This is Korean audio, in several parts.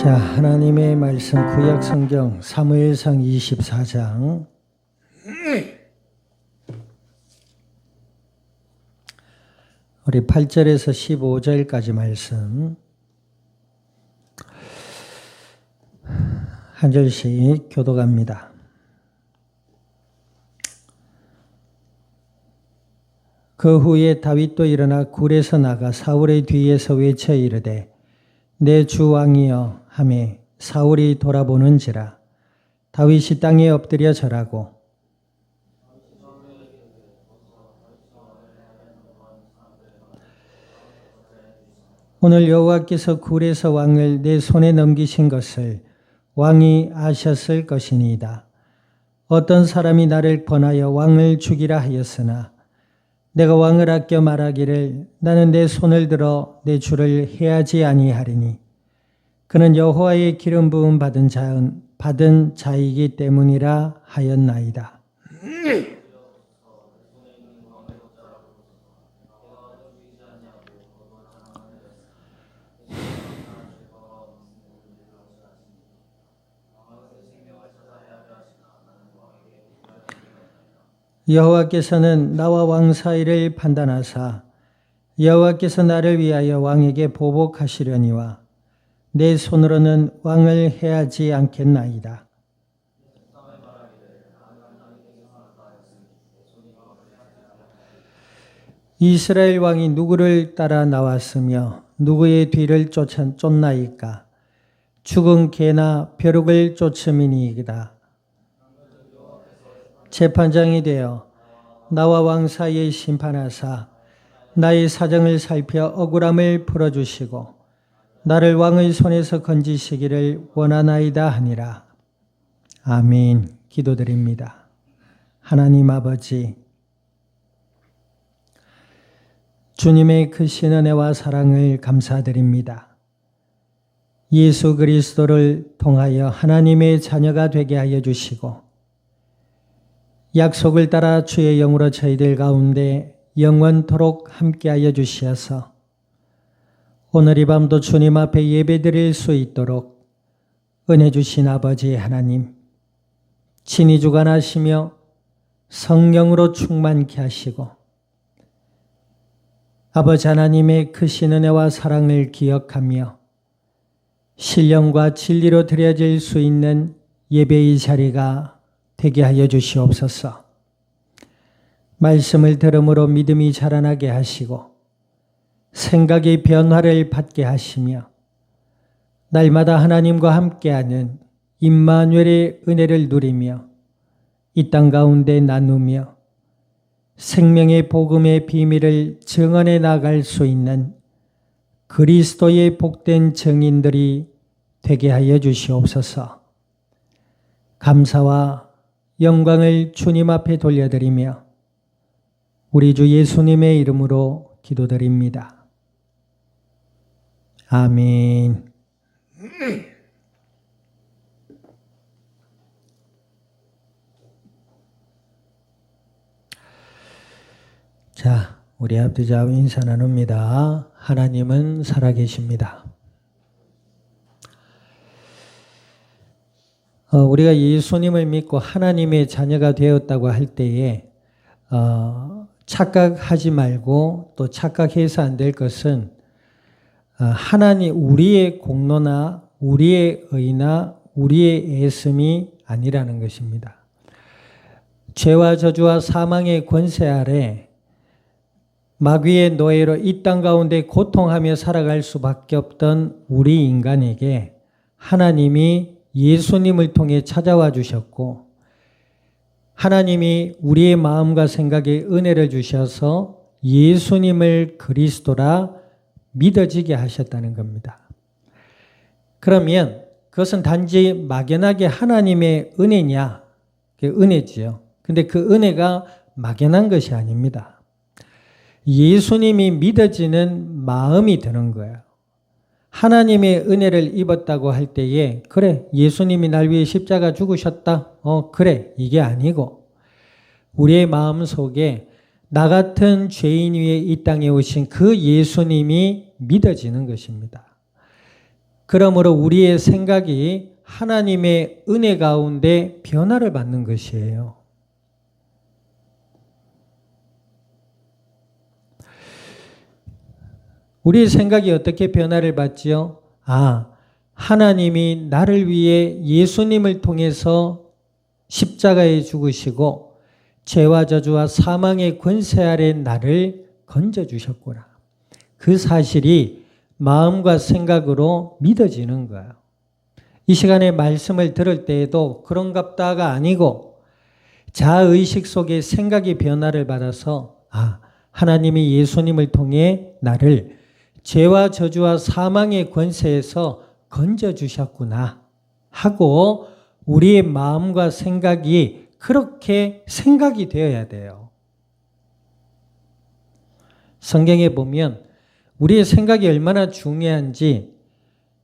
자, 하나님의 말씀 구약 성경 사무엘상 24장 우리 8절에서 15절까지 말씀 한 절씩 교독합니다. 그 후에 다윗도 일어나 굴에서 나가 사울의 뒤에서 외쳐 이르되 내 주 왕이여 하매 사울이 돌아보는지라 다윗이 땅에 엎드려 절하고 오늘 여호와께서 굴에서 왕을 내 손에 넘기신 것을 왕이 아셨을 것이니이다. 어떤 사람이 나를 권하여 왕을 죽이라 하였으나 내가 왕을 아껴 말하기를 나는 내 손을 들어 내 주를 해하지 아니하리니 그는 여호와의 기름 부음 받은 자이기 때문이라 하였나이다. 여호와께서는 나와 왕 사이를 판단하사 여호와께서 나를 위하여 왕에게 보복하시려니와 내 손으로는 왕을 해하지 않겠나이다. 이스라엘 왕이 누구를 따라 나왔으며 누구의 뒤를 쫓나이까? 죽은 개나 벼룩을 쫓음이니이다. 재판장이 되어 나와 왕 사이에 심판하사 나의 사정을 살펴 억울함을 풀어주시고 나를 왕의 손에서 건지시기를 원하나이다 하니라. 아멘. 기도드립니다. 하나님 아버지, 주님의 크신 은혜와 사랑을 감사드립니다. 예수 그리스도를 통하여 하나님의 자녀가 되게 하여 주시고 약속을 따라 주의 영으로 저희들 가운데 영원토록 함께하여 주시어서 오늘 이 밤도 주님 앞에 예배드릴 수 있도록 은혜 주신 아버지 하나님, 친히 주관하시며 성령으로 충만케 하시고 아버지 하나님의 크신 은혜와 사랑을 기억하며 신령과 진리로 드려질 수 있는 예배의 자리가 되게 하여 주시옵소서. 말씀을 들음으로 믿음이 자라나게 하시고 생각의 변화를 받게 하시며 날마다 하나님과 함께하는 임마누엘의 은혜를 누리며 이 땅 가운데 나누며 생명의 복음의 비밀을 증언해 나갈 수 있는 그리스도의 복된 증인들이 되게 하여 주시옵소서. 감사와 영광을 주님 앞에 돌려드리며 우리 주 예수님의 이름으로 기도드립니다. 아멘. 자, 우리 앞뒤좌우 인사 나눕니다. 하나님은 살아계십니다. 우리가 예수님을 믿고 하나님의 자녀가 되었다고 할 때에 착각하지 말고 또 착각해서 안 될 것은 하나님 우리의 공로나 우리의 의나 우리의 애씀이 아니라는 것입니다. 죄와 저주와 사망의 권세 아래 마귀의 노예로 이 땅 가운데 고통하며 살아갈 수밖에 없던 우리 인간에게 하나님이 예수님을 통해 찾아와 주셨고 하나님이 우리의 마음과 생각에 은혜를 주셔서 예수님을 그리스도라 믿어지게 하셨다는 겁니다. 그러면 그것은 단지 막연하게 하나님의 은혜냐? 은혜지요. 근데 그 은혜가 막연한 것이 아닙니다. 예수님이 믿어지는 마음이 드는 거예요. 하나님의 은혜를 입었다고 할 때에 그래 예수님이 날 위해 십자가 죽으셨다. 그래 이게 아니고 우리의 마음 속에 나 같은 죄인 위에 이 땅에 오신 그 예수님이 믿어지는 것입니다. 그러므로 우리의 생각이 하나님의 은혜 가운데 변화를 받는 것이에요. 우리의 생각이 어떻게 변화를 받지요? 하나님이 나를 위해 예수님을 통해서 십자가에 죽으시고 죄와 저주와 사망의 권세 아래 나를 건져주셨구나. 그 사실이 마음과 생각으로 믿어지는 거예요. 이 시간에 말씀을 들을 때에도 그런갑다가 아니고 자의식 속에 생각이 변화를 받아서 하나님이 예수님을 통해 나를 죄와 저주와 사망의 권세에서 건져주셨구나 하고 우리의 마음과 생각이 그렇게 생각이 되어야 돼요. 성경에 보면 우리의 생각이 얼마나 중요한지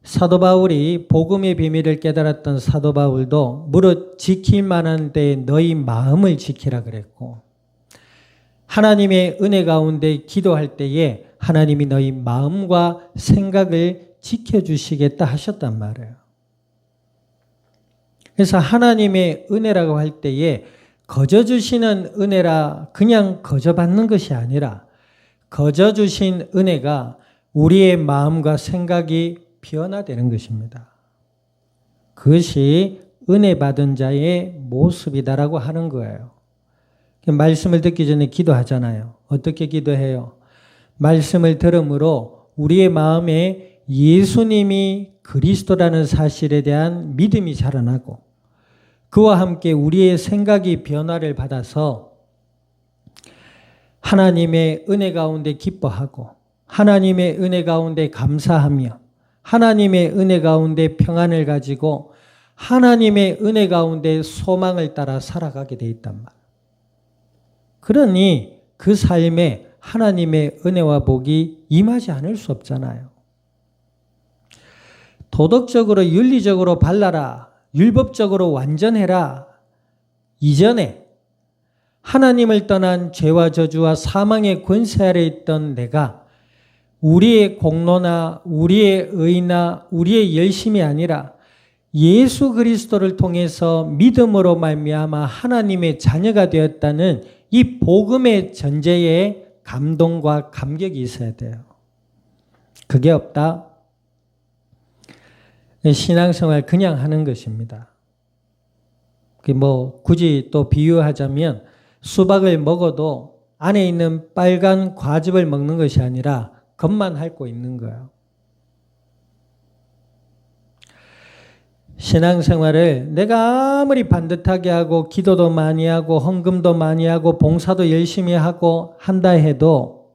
사도 바울이 복음의 비밀을 깨달았던 사도 바울도 무릇 지킬 만한 데에 너희 마음을 지키라 그랬고 하나님의 은혜 가운데 기도할 때에 하나님이 너희 마음과 생각을 지켜주시겠다 하셨단 말이에요. 그래서 하나님의 은혜라고 할 때에 거저 주시는 은혜라 그냥 거저 받는 것이 아니라 거저 주신 은혜가 우리의 마음과 생각이 변화되는 것입니다. 그것이 은혜 받은 자의 모습이다라고 하는 거예요. 말씀을 듣기 전에 기도하잖아요. 어떻게 기도해요? 말씀을 들음으로 우리의 마음에 예수님이 그리스도라는 사실에 대한 믿음이 자라나고 그와 함께 우리의 생각이 변화를 받아서 하나님의 은혜 가운데 기뻐하고 하나님의 은혜 가운데 감사하며 하나님의 은혜 가운데 평안을 가지고 하나님의 은혜 가운데 소망을 따라 살아가게 돼 있단 말이에요. 그러니 그 삶에 하나님의 은혜와 복이 임하지 않을 수 없잖아요. 도덕적으로 윤리적으로 발라라, 율법적으로 완전해라. 이전에 하나님을 떠난 죄와 저주와 사망의 권세 아래 있던 내가 우리의 공로나 우리의 의나 우리의 열심이 아니라 예수 그리스도를 통해서 믿음으로 말미암아 하나님의 자녀가 되었다는 이 복음의 전제에 감동과 감격이 있어야 돼요. 그게 없다. 신앙생활 그냥 하는 것입니다. 굳이 또 비유하자면 수박을 먹어도 안에 있는 빨간 과즙을 먹는 것이 아니라 겉만 핥고 있는 거예요. 신앙생활을 내가 아무리 반듯하게 하고 기도도 많이 하고 헌금도 많이 하고 봉사도 열심히 하고 한다 해도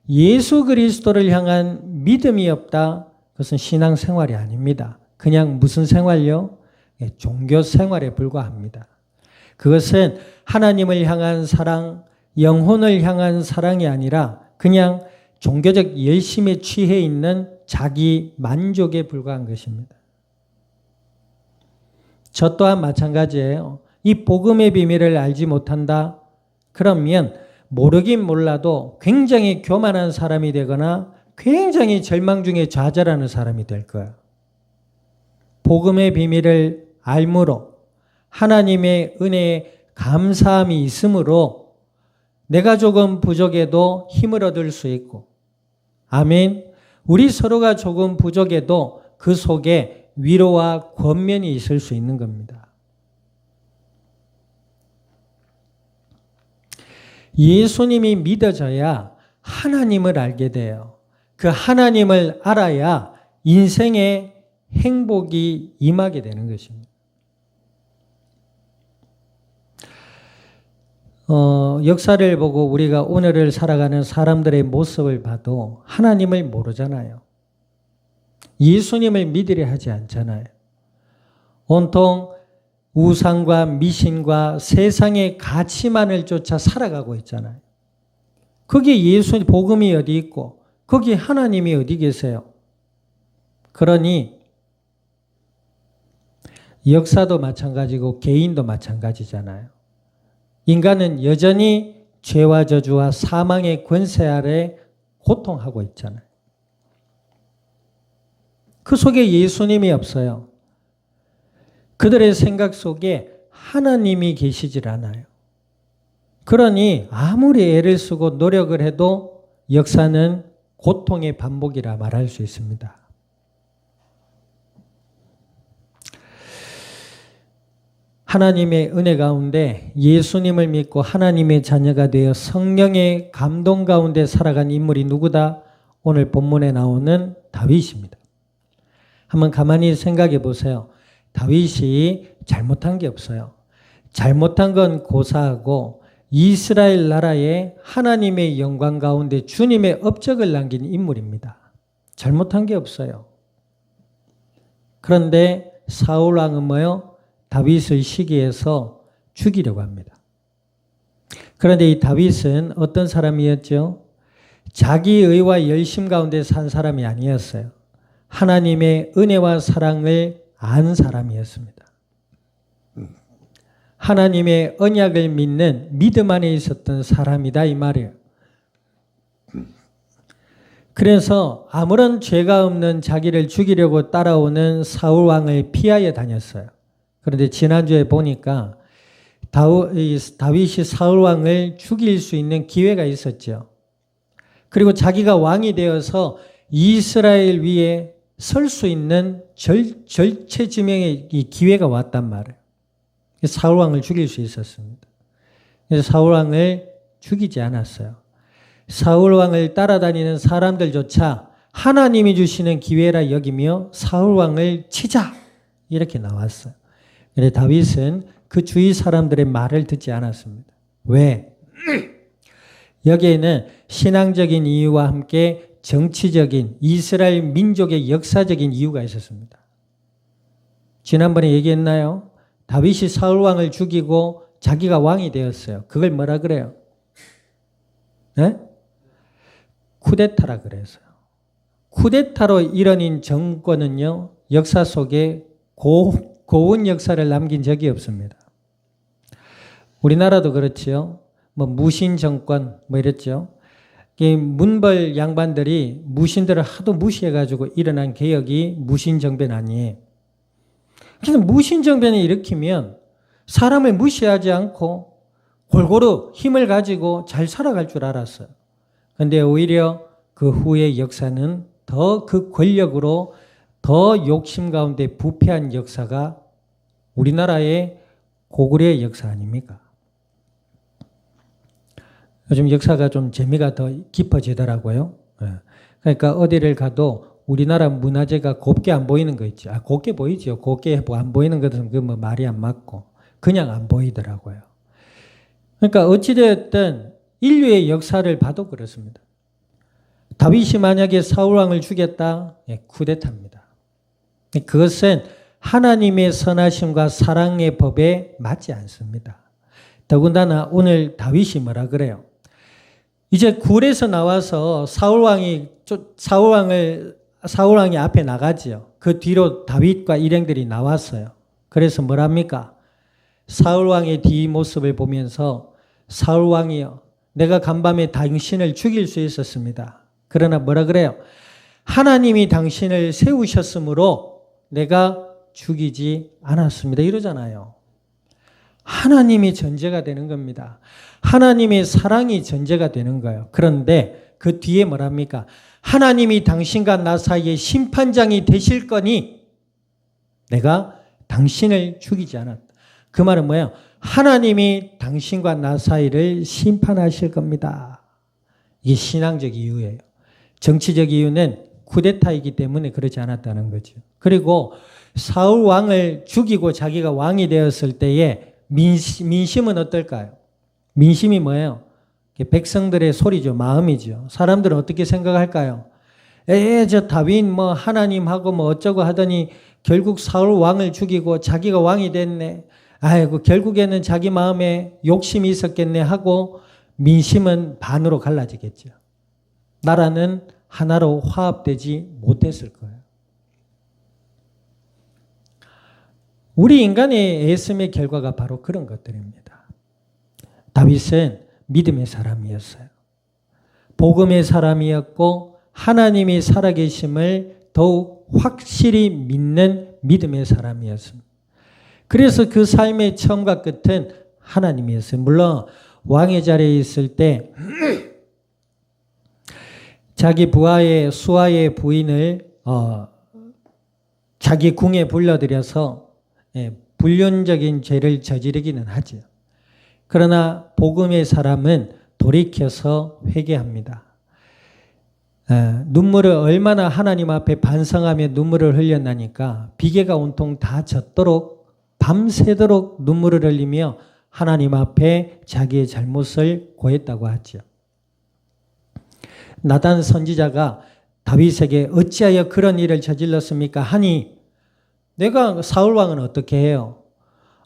예수 그리스도를 향한 믿음이 없다. 그것은 신앙생활이 아닙니다. 그냥 무슨 생활요? 종교 생활에 불과합니다. 그것은 하나님을 향한 사랑, 영혼을 향한 사랑이 아니라 그냥 종교적 열심에 취해 있는 자기 만족에 불과한 것입니다. 저 또한 마찬가지예요. 이 복음의 비밀을 알지 못한다? 그러면 모르긴 몰라도 굉장히 교만한 사람이 되거나 굉장히 절망 중에 좌절하는 사람이 될 거예요. 복음의 비밀을 알므로 하나님의 은혜에 감사함이 있으므로 내가 조금 부족해도 힘을 얻을 수 있고 아멘. 우리 서로가 조금 부족해도 그 속에 위로와 권면이 있을 수 있는 겁니다. 예수님이 믿어져야 하나님을 알게 돼요. 그 하나님을 알아야 인생의 행복이 임하게 되는 것입니다. 역사를 보고 우리가 오늘을 살아가는 사람들의 모습을 봐도 하나님을 모르잖아요. 예수님을 믿으려 하지 않잖아요. 온통 우상과 미신과 세상의 가치만을 쫓아 살아가고 있잖아요. 거기에 예수 복음이 어디 있고 거기에 하나님이 어디 계세요? 그러니 역사도 마찬가지고 개인도 마찬가지잖아요. 인간은 여전히 죄와 저주와 사망의 권세 아래 고통하고 있잖아요. 그 속에 예수님이 없어요. 그들의 생각 속에 하나님이 계시질 않아요. 그러니 아무리 애를 쓰고 노력을 해도 역사는 고통의 반복이라 말할 수 있습니다. 하나님의 은혜 가운데 예수님을 믿고 하나님의 자녀가 되어 성령의 감동 가운데 살아간 인물이 누구다? 오늘 본문에 나오는 다윗입니다. 한번 가만히 생각해 보세요. 다윗이 잘못한 게 없어요. 잘못한 건 고사하고 이스라엘 나라에 하나님의 영광 가운데 주님의 업적을 남긴 인물입니다. 잘못한 게 없어요. 그런데 사울 왕은 뭐요? 다윗을 시기해서 죽이려고 합니다. 그런데 이 다윗은 어떤 사람이었죠? 자기 의와 열심 가운데 산 사람이 아니었어요. 하나님의 은혜와 사랑을 안 사람이었습니다. 하나님의 언약을 믿는 믿음 안에 있었던 사람이다 이 말이에요. 그래서 아무런 죄가 없는 자기를 죽이려고 따라오는 사울 왕을 피하여 다녔어요. 그런데 지난주에 보니까 다윗이 사울 왕을 죽일 수 있는 기회가 있었죠. 그리고 자기가 왕이 되어서 이스라엘 위에 설 수 있는 절체지명의 이 기회가 왔단 말이에요. 사울 왕을 죽일 수 있었습니다. 그래서 사울 왕을 죽이지 않았어요. 사울 왕을 따라다니는 사람들조차 하나님이 주시는 기회라 여기며 사울 왕을 치자 이렇게 나왔어요. 그런데 다윗은 그 주위 사람들의 말을 듣지 않았습니다. 왜? 여기에는 신앙적인 이유와 함께 정치적인 이스라엘 민족의 역사적인 이유가 있었습니다. 지난번에 얘기했나요? 다윗이 사울 왕을 죽이고 자기가 왕이 되었어요. 그걸 뭐라 그래요? 네? 쿠데타라 그랬어요. 쿠데타로 일어난 정권은요, 역사 속에 고운 역사를 남긴 적이 없습니다. 우리나라도 그렇지요. 무신 정권 이랬죠. 문벌 양반들이 무신들을 하도 무시해가지고 일어난 개혁이 무신 정변 아니에요. 그래서 무신 정변을 일으키면 사람을 무시하지 않고 골고루 힘을 가지고 잘 살아갈 줄 알았어요. 그런데 오히려 그 후의 역사는 더 그 권력으로 더 욕심 가운데 부패한 역사가 우리나라의 고구려의 역사 아닙니까? 요즘 역사가 좀 재미가 더 깊어지더라고요. 그러니까 어디를 가도 우리나라 문화재가 곱게 안 보이는 거 있죠. 곱게 보이죠. 곱게 안 보이는 것은 말이 안 맞고 그냥 안 보이더라고요. 그러니까 어찌되었든 인류의 역사를 봐도 그렇습니다. 다윗이 만약에 사울 왕을 죽였다, 쿠데타입니다. 그것은 하나님의 선하심과 사랑의 법에 맞지 않습니다. 더군다나 오늘 다윗이 뭐라 그래요? 이제 굴에서 나와서 사울 왕이 앞에 나가지요. 그 뒤로 다윗과 일행들이 나왔어요. 그래서 뭐랍니까? 사울 왕의 뒷모습을 보면서 사울 왕이여, 내가 간밤에 당신을 죽일 수 있었습니다. 그러나 뭐라 그래요? 하나님이 당신을 세우셨으므로 내가 죽이지 않았습니다. 이러잖아요. 하나님이 전제가 되는 겁니다. 하나님의 사랑이 전제가 되는 거예요. 그런데 그 뒤에 뭐랍니까? 하나님이 당신과 나 사이에 심판장이 되실 거니 내가 당신을 죽이지 않았다. 그 말은 뭐예요? 하나님이 당신과 나 사이를 심판하실 겁니다. 이게 신앙적 이유예요. 정치적 이유는 쿠데타이기 때문에 그렇지 않았다는 거죠. 그리고 사울 왕을 죽이고 자기가 왕이 되었을 때에 민심은 어떨까요? 민심이 뭐예요? 백성들의 소리죠. 마음이죠. 사람들은 어떻게 생각할까요? 저 다윗 하나님하고 어쩌고 하더니 결국 사울 왕을 죽이고 자기가 왕이 됐네. 아이고 결국에는 자기 마음에 욕심이 있었겠네 하고 민심은 반으로 갈라지겠죠. 나라는 하나로 화합되지 못했을 거예요. 우리 인간의 애씀의 결과가 바로 그런 것들입니다. 다윗은 믿음의 사람이었어요. 복음의 사람이었고 하나님이 살아계심을 더욱 확실히 믿는 믿음의 사람이었습니다. 그래서 그 삶의 처음과 끝은 하나님이었어요. 물론 왕의 자리에 있을 때 자기 부하의 수하의 부인을 자기 궁에 불러들여서 불륜적인 죄를 저지르기는 하죠. 그러나 복음의 사람은 돌이켜서 회개합니다. 눈물을 얼마나 하나님 앞에 반성하며 눈물을 흘렸나니까 비계가 온통 다 젖도록 밤새도록 눈물을 흘리며 하나님 앞에 자기의 잘못을 고했다고 하죠. 나단 선지자가 다윗에게 어찌하여 그런 일을 저질렀습니까? 하니 내가 사울왕은 어떻게 해요?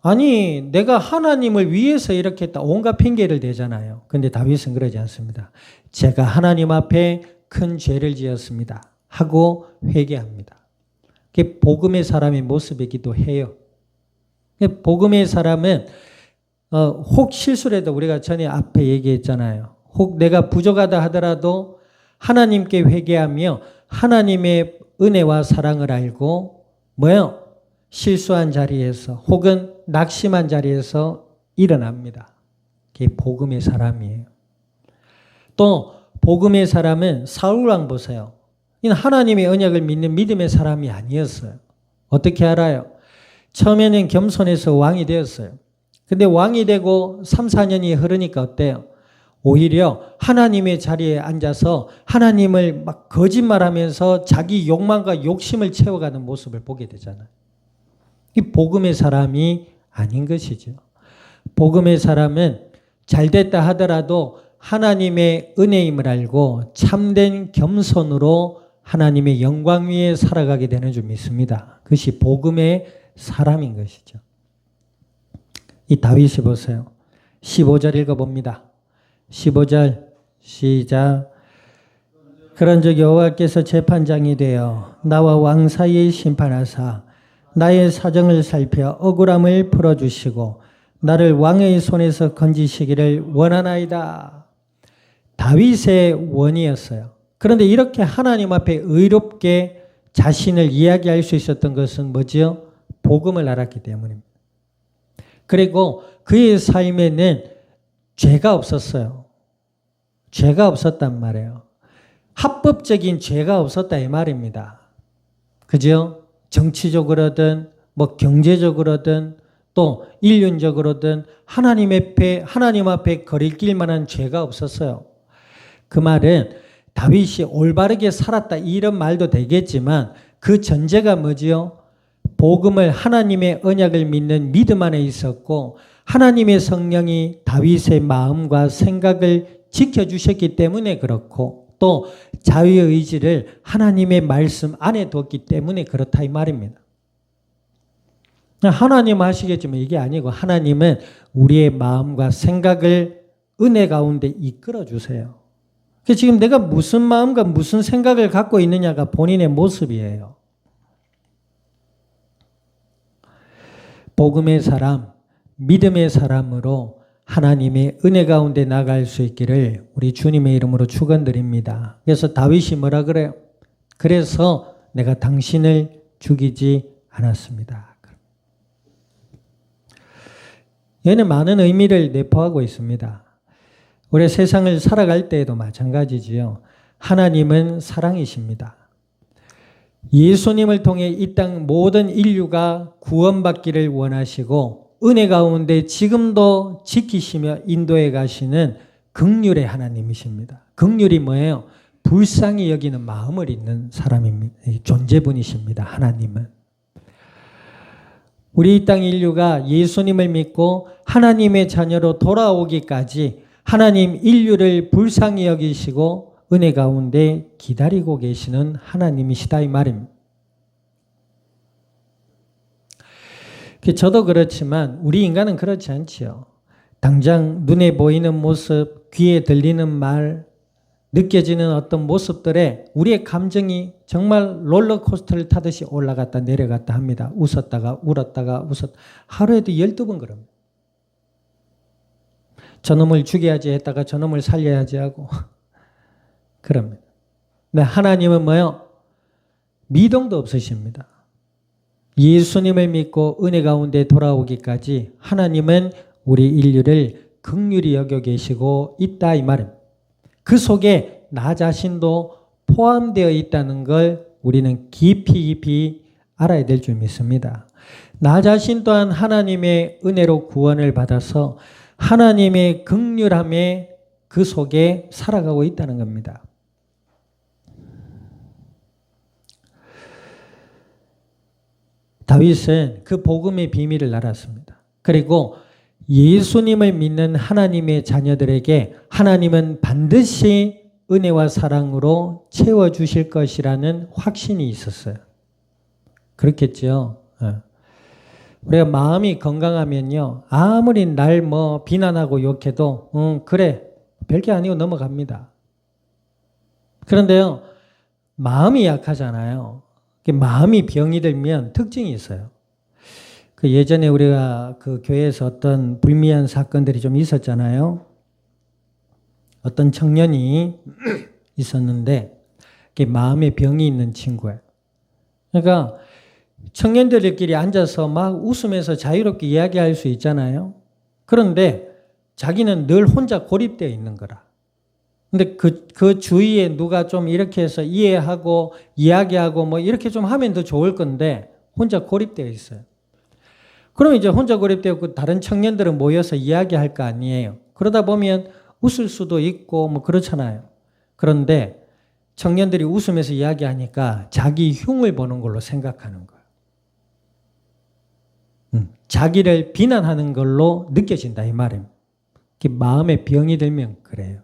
아니 내가 하나님을 위해서 이렇게 했다. 온갖 핑계를 대잖아요. 그런데 다윗은 그러지 않습니다. 제가 하나님 앞에 큰 죄를 지었습니다. 하고 회개합니다. 그게 복음의 사람의 모습이기도 해요. 복음의 사람은 혹 실수를 해도 우리가 전에 앞에 얘기했잖아요. 혹 내가 부족하다 하더라도 하나님께 회개하며 하나님의 은혜와 사랑을 알고 뭐요? 실수한 자리에서 혹은 낙심한 자리에서 일어납니다. 그게 복음의 사람이에요. 또 복음의 사람은 사울왕 보세요. 이는 하나님의 언약을 믿는 믿음의 사람이 아니었어요. 어떻게 알아요? 처음에는 겸손해서 왕이 되었어요. 근데 왕이 되고 3, 4년이 흐르니까 어때요? 오히려 하나님의 자리에 앉아서 하나님을 막 거짓말하면서 자기 욕망과 욕심을 채워가는 모습을 보게 되잖아요. 이 복음의 사람이 아닌 것이죠. 복음의 사람은 잘됐다 하더라도 하나님의 은혜임을 알고 참된 겸손으로 하나님의 영광 위에 살아가게 되는 줄 믿습니다. 그것이 복음의 사람인 것이죠. 이 다윗이 보세요. 15절 읽어봅니다. 15절 시작. 그런즉 여호와께서 재판장이 되어 나와 왕 사이에 심판하사 나의 사정을 살펴 억울함을 풀어주시고 나를 왕의 손에서 건지시기를 원하나이다. 다윗의 원이었어요. 그런데 이렇게 하나님 앞에 의롭게 자신을 이야기할 수 있었던 것은 뭐지요? 복음을 알았기 때문입니다. 그리고 그의 삶에는 죄가 없었어요. 죄가 없었단 말이에요. 합법적인 죄가 없었다 이 말입니다. 그죠? 정치적으로든 뭐 경제적으로든 또 인륜적으로든 하나님 앞에 거리낄 만한 죄가 없었어요. 그 말은 다윗이 올바르게 살았다 이런 말도 되겠지만 그 전제가 뭐지요? 복음을 하나님의 언약을 믿는 믿음 안에 있었고 하나님의 성령이 다윗의 마음과 생각을 지켜주셨기 때문에 그렇고 또 자유의 의지를 하나님의 말씀 안에 뒀기 때문에 그렇다 이 말입니다. 하나님 아시겠지만 이게 아니고 하나님은 우리의 마음과 생각을 은혜 가운데 이끌어 주세요. 지금 내가 무슨 마음과 무슨 생각을 갖고 있느냐가 본인의 모습이에요. 복음의 사람, 믿음의 사람으로 하나님의 은혜 가운데 나갈 수 있기를 우리 주님의 이름으로 축원드립니다. 그래서 다윗이 뭐라 그래요? 그래서 내가 당신을 죽이지 않았습니다. 얘는 많은 의미를 내포하고 있습니다. 우리 세상을 살아갈 때에도 마찬가지지요. 하나님은 사랑이십니다. 예수님을 통해 이 땅 모든 인류가 구원받기를 원하시고 은혜 가운데 지금도 지키시며 인도해 가시는 긍휼의 하나님이십니다. 긍휼이 뭐예요? 불쌍히 여기는 마음을 있는 사람입니다. 존재분이십니다. 하나님은. 우리 이 땅 인류가 예수님을 믿고 하나님의 자녀로 돌아오기까지 하나님 인류를 불쌍히 여기시고 은혜 가운데 기다리고 계시는 하나님이시다 이 말입니다. 저도 그렇지만 우리 인간은 그렇지 않지요. 당장 눈에 보이는 모습, 귀에 들리는 말, 느껴지는 어떤 모습들에 우리의 감정이 정말 롤러코스터를 타듯이 올라갔다 내려갔다 합니다. 웃었다가 울었다가 웃었다. 하루에도 12번 그럽니다. 저놈을 죽여야지 했다가 저놈을 살려야지 하고 그럽니다. 근데 하나님은 뭐요? 미동도 없으십니다. 예수님을 믿고 은혜 가운데 돌아오기까지 하나님은 우리 인류를 긍휼히 여겨 계시고 있다 이 말입니다. 그 속에 나 자신도 포함되어 있다는 걸 우리는 깊이 알아야 될 줄 믿습니다. 나 자신 또한 하나님의 은혜로 구원을 받아서 하나님의 긍휼함에 그 속에 살아가고 있다는 겁니다. 다윗은 그 복음의 비밀을 알았습니다. 그리고 예수님을 믿는 하나님의 자녀들에게 하나님은 반드시 은혜와 사랑으로 채워주실 것이라는 확신이 있었어요. 그렇겠죠. 우리가 마음이 건강하면요, 아무리 날 비난하고 욕해도 그래 별게 아니고 넘어갑니다. 그런데요, 마음이 약하잖아요. 마음이 병이 들면 특징이 있어요. 그 예전에 우리가 그 교회에서 어떤 불미한 사건들이 좀 있었잖아요. 어떤 청년이 있었는데 그게 마음에 병이 있는 친구예요. 그러니까 청년들끼리 앉아서 막 웃으면서 자유롭게 이야기할 수 있잖아요. 그런데 자기는 늘 혼자 고립되어 있는 거라. 근데 그 주위에 누가 좀 이렇게 해서 이해하고 이야기하고 이렇게 좀 하면 더 좋을 건데 혼자 고립되어 있어요. 그럼 이제 혼자 고립되었고 다른 청년들은 모여서 이야기할 거 아니에요. 그러다 보면 웃을 수도 있고 그렇잖아요. 그런데 청년들이 웃으면서 이야기하니까 자기 흉을 보는 걸로 생각하는 거예요. 자기를 비난하는 걸로 느껴진다 이 말입니다. 마음에 병이 들면 그래요.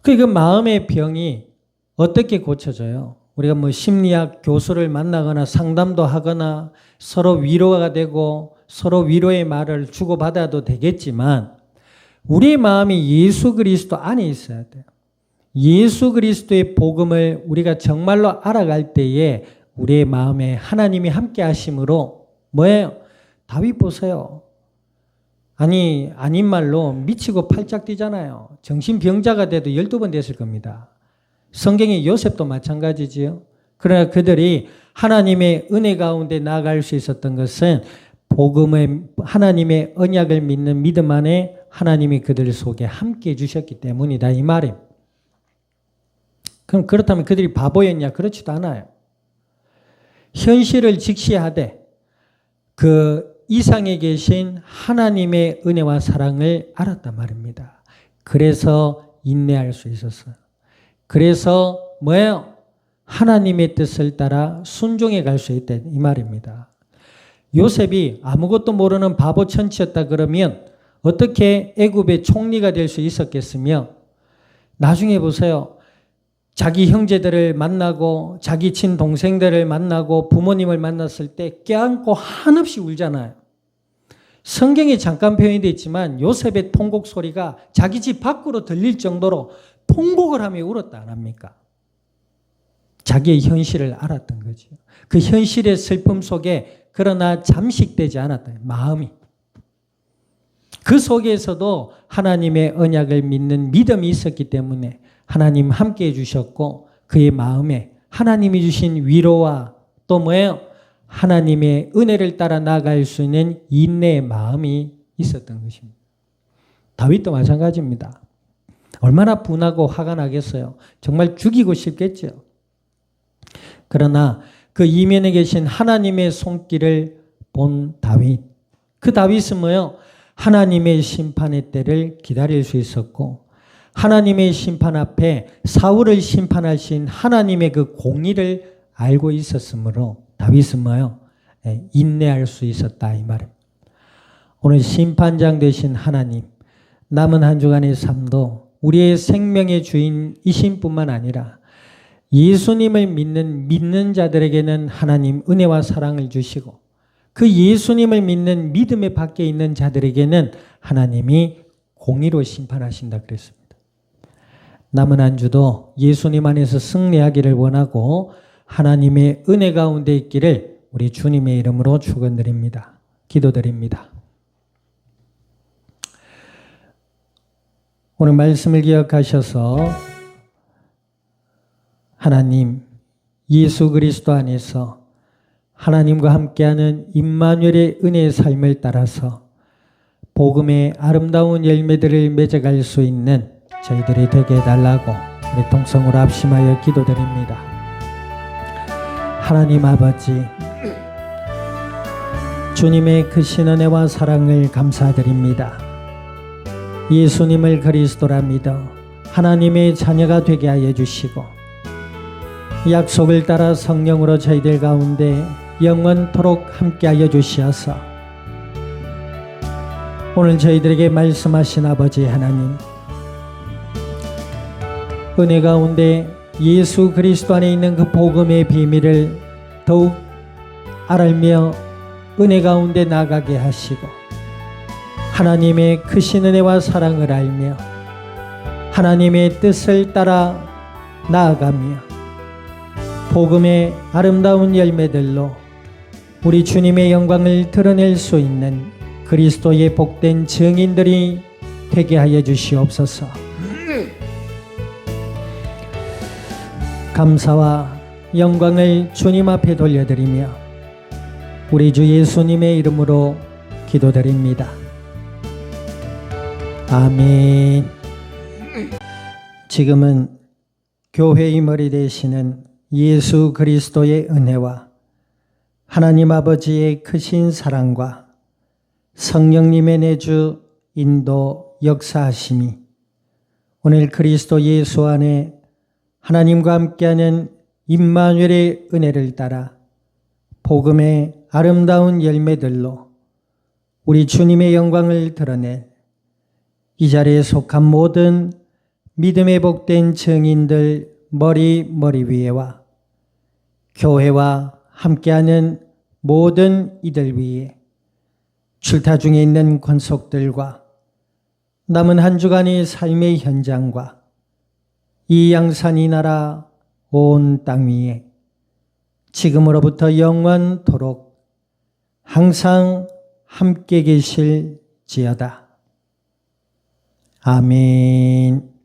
그 마음의 병이 어떻게 고쳐져요? 우리가 심리학 교수를 만나거나 상담도 하거나 서로 위로가 되고 서로 위로의 말을 주고받아도 되겠지만 우리의 마음이 예수 그리스도 안에 있어야 돼요. 예수 그리스도의 복음을 우리가 정말로 알아갈 때에 우리의 마음에 하나님이 함께 하심으로 뭐예요? 다윗 보세요. 아닌 말로 미치고 팔짝 뛰잖아요. 정신병자가 돼도 12번 됐을 겁니다. 성경의 요셉도 마찬가지지요. 그러나 그들이 하나님의 은혜 가운데 나아갈 수 있었던 것은 복음의 하나님의 언약을 믿는 믿음 안에 하나님이 그들 속에 함께 해주셨기 때문이다 이 말입니다. 그럼 그렇다면 그들이 바보였냐? 그렇지도 않아요. 현실을 직시하되 그 이상에 계신 하나님의 은혜와 사랑을 알았단 말입니다. 그래서 인내할 수 있었어요. 그래서 뭐예요? 하나님의 뜻을 따라 순종해 갈 수 있다 이 말입니다. 요셉이 아무것도 모르는 바보 천치였다 그러면 어떻게 애굽의 총리가 될 수 있었겠으며 나중에 보세요. 자기 형제들을 만나고 자기 친동생들을 만나고 부모님을 만났을 때 껴안고 한없이 울잖아요. 성경에 잠깐 표현이 되어 있지만 요셉의 통곡 소리가 자기 집 밖으로 들릴 정도로 통곡을 하며 울었다 안 합니까? 자기의 현실을 알았던 거죠. 그 현실의 슬픔 속에 그러나 잠식되지 않았다. 마음이. 그 속에서도 하나님의 언약을 믿는 믿음이 있었기 때문에 하나님 함께 해주셨고 그의 마음에 하나님이 주신 위로와 또 뭐예요? 하나님의 은혜를 따라 나아갈 수 있는 인내의 마음이 있었던 것입니다. 다윗도 마찬가지입니다. 얼마나 분하고 화가 나겠어요. 정말 죽이고 싶겠죠. 그러나 그 이면에 계신 하나님의 손길을 본 다윗. 그 다윗은 뭐예요? 하나님의 심판의 때를 기다릴 수 있었고 하나님의 심판 앞에 사울을 심판하신 하나님의 그 공의를 알고 있었으므로 다윗은 뭐예요? 인내할 수 있었다 이 말입니다. 오늘 심판장 되신 하나님, 남은 한 주간의 삶도 우리의 생명의 주인이신 뿐만 아니라 예수님을 믿는 자들에게는 하나님 은혜와 사랑을 주시고 그 예수님을 믿는 믿음의 밖에 있는 자들에게는 하나님이 공의로 심판하신다 그랬습니다. 남은 한 주도 예수님 안에서 승리하기를 원하고 하나님의 은혜 가운데 있기를 우리 주님의 이름으로 축원드립니다. 기도드립니다. 오늘 말씀을 기억하셔서 하나님 예수 그리스도 안에서 하나님과 함께하는 임마누엘의 은혜의 삶을 따라서 복음의 아름다운 열매들을 맺어갈 수 있는 저희들이 되게 해달라고 우리 통성으로 합심하여 기도드립니다. 하나님 아버지, 주님의 크신 은혜와 사랑을 감사드립니다. 예수님을 그리스도라 믿어 하나님의 자녀가 되게 하여 주시고 약속을 따라 성령으로 저희들 가운데 영원토록 함께하여 주시어서 오늘 저희들에게 말씀하신 아버지 하나님, 은혜 가운데 예수 그리스도 안에 있는 그 복음의 비밀을 더욱 알며 은혜 가운데 나가게 하시고 하나님의 크신 은혜와 사랑을 알며 하나님의 뜻을 따라 나아가며 복음의 아름다운 열매들로 우리 주님의 영광을 드러낼 수 있는 그리스도의 복된 증인들이 되게 하여 주시옵소서. 감사와 영광을 주님 앞에 돌려드리며 우리 주 예수님의 이름으로 기도드립니다. 아멘. 지금은 교회의 머리 되시는 예수 그리스도의 은혜와 하나님 아버지의 크신 사랑과 성령님의 내주 인도 역사하심이 오늘 그리스도 예수 안에 하나님과 함께하는 임마누엘의 은혜를 따라 복음의 아름다운 열매들로 우리 주님의 영광을 드러낸 이 자리에 속한 모든 믿음의 복된 증인들 머리 위에와 교회와 함께하는 모든 이들 위에 출타 중에 있는 권속들과 남은 한 주간의 삶의 현장과 이 양산 이 나라 온 땅 위에 지금으로부터 영원토록 항상 함께 계실지어다. 아멘.